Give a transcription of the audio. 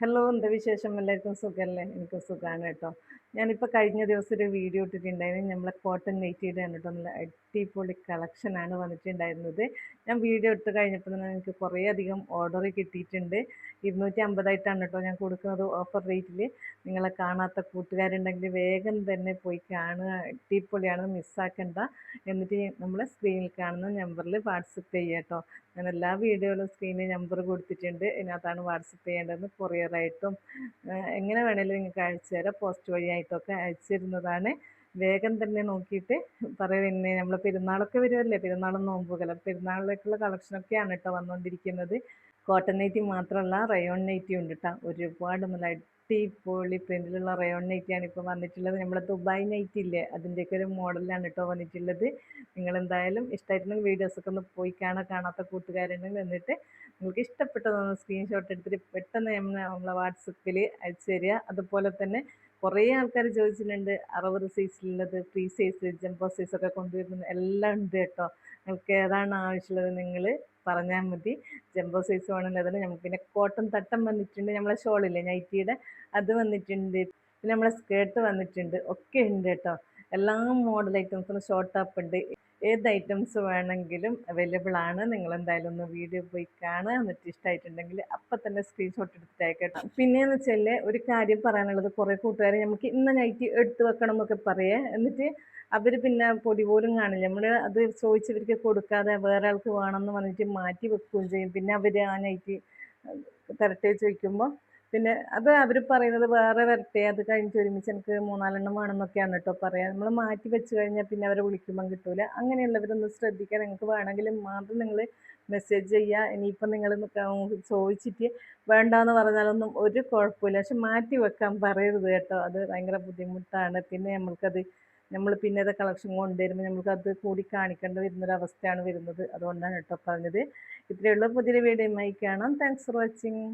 Hello, എന്താ വിശേഷം? എല്ലാവർക്കും സുഖമല്ലേ? എനിക്ക് സുഖമാണ് കേട്ടോ. ഞാനിപ്പോൾ കഴിഞ്ഞ ദിവസം ഒരു വീഡിയോ ഇട്ടിട്ടുണ്ടായിരുന്നു. നമ്മളെ കോട്ടൺ നൈറ്റിയുടെ ആണ് കേട്ടോ. നല്ല അടിപൊളി കളക്ഷനാണ് വന്നിട്ടുണ്ടായിരുന്നത്. ഞാൻ വീഡിയോ എടുത്ത് കഴിഞ്ഞപ്പോൾ തന്നെ എനിക്ക് കുറേ അധികം ഓർഡർ കിട്ടിയിട്ടുണ്ട്. 250 കേട്ടോ ഞാൻ കൊടുക്കുന്നത് ഓഫർ റേറ്റിൽ. നിങ്ങളെ കാണാത്ത കൂട്ടുകാരുണ്ടെങ്കിൽ വേഗം തന്നെ പോയി കാണുക. അടിപൊളിയാണ്, മിസ്സാക്കണ്ട. എന്നിട്ട് നമ്മളെ സ്ക്രീനിൽ കാണുന്ന നമ്പറിൽ വാട്സപ്പ് ചെയ്യുക കേട്ടോ. ഞാൻ എല്ലാ വീഡിയോയിലും സ്ക്രീനിൽ നമ്പർ കൊടുത്തിട്ടുണ്ട്. ഇതിനകത്താണ് വാട്സപ്പ് ചെയ്യേണ്ടതെന്ന്. കൊറിയറായിട്ടും എങ്ങനെ വേണേലും നിങ്ങൾക്ക് അയച്ചു തരാം. പോസ്റ്റ് വഴിയായിട്ടൊക്കെ അയച്ചു തരുന്നതാണ്. വേഗം തന്നെ നോക്കിയിട്ട് പറയും. പിന്നെ നമ്മൾ പെരുന്നാളൊക്കെ വരുമല്ലേ, പെരുന്നാളും നോമ്പുകല, പെരുന്നാളിലേക്കുള്ള കളക്ഷനൊക്കെയാണ് കേട്ടോ വന്നുകൊണ്ടിരിക്കുന്നത്. കോട്ടൺ നൈറ്റി മാത്രമല്ല, റയോൺ നൈറ്റി ഉണ്ട് കേട്ടോ. ഒരുപാട് നല്ല അടിപൊളി പ്രിന്റിലുള്ള റയോൺ നൈറ്റിയാണ് ഇപ്പോൾ വന്നിട്ടുള്ളത്. നമ്മുടെ ദുബായ് നൈറ്റി ഇല്ലേ, അതിൻ്റെയൊക്കെ ഒരു മോഡലാണ് കേട്ടോ വന്നിട്ടുള്ളത്. നിങ്ങൾ എന്തായാലും ഇഷ്ടമായിട്ടുണ്ടെങ്കിൽ വീഡിയോസൊക്കെ ഒന്ന് പോയി കാണാത്ത കൂട്ടുകാരുണ്ടെങ്കിൽ എന്നിട്ട് നിങ്ങൾക്ക് ഇഷ്ടപ്പെട്ടതൊന്ന് സ്ക്രീൻഷോട്ട് എടുത്തിട്ട് പെട്ടെന്ന് നമ്മളെ വാട്സപ്പിൽ അയച്ചു തരിക. അതുപോലെ തന്നെ കുറേ ആൾക്കാർ ചോദിച്ചിട്ടുണ്ട് 60 സൈസിലുള്ളത്, ഫ്രീ സൈസ്, ജംബോ സൈസൊക്കെ കൊണ്ടുവരുന്നത് എല്ലാം ഉണ്ട് കേട്ടോ. നിങ്ങൾക്ക് ഏതാണ് ആവശ്യമുള്ളത് നിങ്ങൾ പറഞ്ഞാൽ മതി. ജംബോ സൈസ് വേണമെങ്കിൽ അതിന് നമുക്ക് പിന്നെ കോട്ടൺ തട്ടം വന്നിട്ടുണ്ട്. നമ്മളെ ഷോളില്ലേ നൈറ്റിയുടെ, അത് വന്നിട്ടുണ്ട്. പിന്നെ നമ്മളെ സ്കേർട്ട് വന്നിട്ടുണ്ട്. ഒക്കെ ഉണ്ട് കേട്ടോ. എല്ലാ മോഡൽ ഐറ്റംസും ഷോർട്ട് ടോപ്പ് ഉണ്ട്. ഏത് ഐറ്റംസ് വേണമെങ്കിലും അവൈലബിൾ ആണ്. നിങ്ങൾ എന്തായാലും ഒന്ന് വീഡിയോ പോയി കാണുക. എന്നിട്ട് ഇഷ്ടമായിട്ടുണ്ടെങ്കിൽ അപ്പം തന്നെ സ്ക്രീൻഷോട്ട് എടുത്തിട്ട് അയക്കട്ടെ. പിന്നെയെന്ന് വെച്ചാൽ ഒരു കാര്യം പറയാനുള്ളത്, കുറേ കൂട്ടുകാർ നമുക്ക് ഇന്ന നൈറ്റ് എടുത്തു വെക്കണം എന്നൊക്കെ പറയേ, എന്നിട്ട് അവർ പിന്നെ പൊടി പോലും കാണില്ല. നമ്മൾ അത് ചോദിച്ചവർക്ക് കൊടുക്കാതെ വേറെ ആൾക്ക് വേണമെന്ന് പറഞ്ഞിട്ട് മാറ്റി വെക്കുകയും ചെയ്യും. പിന്നെ അവർ ആ നൈറ്റ് തരട്ടെ ചോദിക്കുമ്പോൾ പിന്നെ അത് അവർ പറയുന്നത് വേറെ വരട്ടെ, അത് കഴിഞ്ഞിട്ട് ഒരുമിച്ച് എനിക്ക് 3-4 വേണമെന്നൊക്കെയാണ് കേട്ടോ പറയാം. നമ്മൾ മാറ്റി വെച്ച് കഴിഞ്ഞാൽ പിന്നെ അവരെ വിളിക്കുമ്പം കിട്ടൂല. അങ്ങനെയുള്ളവരൊന്ന് ശ്രദ്ധിക്കുക. നിങ്ങൾക്ക് വേണമെങ്കിൽ മാത്രം നിങ്ങൾ മെസ്സേജ് ചെയ്യുക. ഇനിയിപ്പം നിങ്ങൾ ചോദിച്ചിട്ട് വേണ്ടാന്ന് പറഞ്ഞാലൊന്നും ഒരു കുഴപ്പമില്ല. പക്ഷെ മാറ്റി വെക്കാൻ പറയരുത് കേട്ടോ. അത് ഭയങ്കര ബുദ്ധിമുട്ടാണ്. പിന്നെ നമ്മൾ പിന്നെ അത് കളക്ഷൻ കൊണ്ടുവരുമ്പോൾ നമുക്കത് കൂടി കാണിക്കേണ്ടി വരുന്നൊരവസ്ഥയാണ് വരുന്നത്. അതുകൊണ്ടാണ് കേട്ടോ പറഞ്ഞത്. ഇത്രയുള്ള പുതിയൊരു വീഡിയോയുമായി കാണാം. Thanks for watching.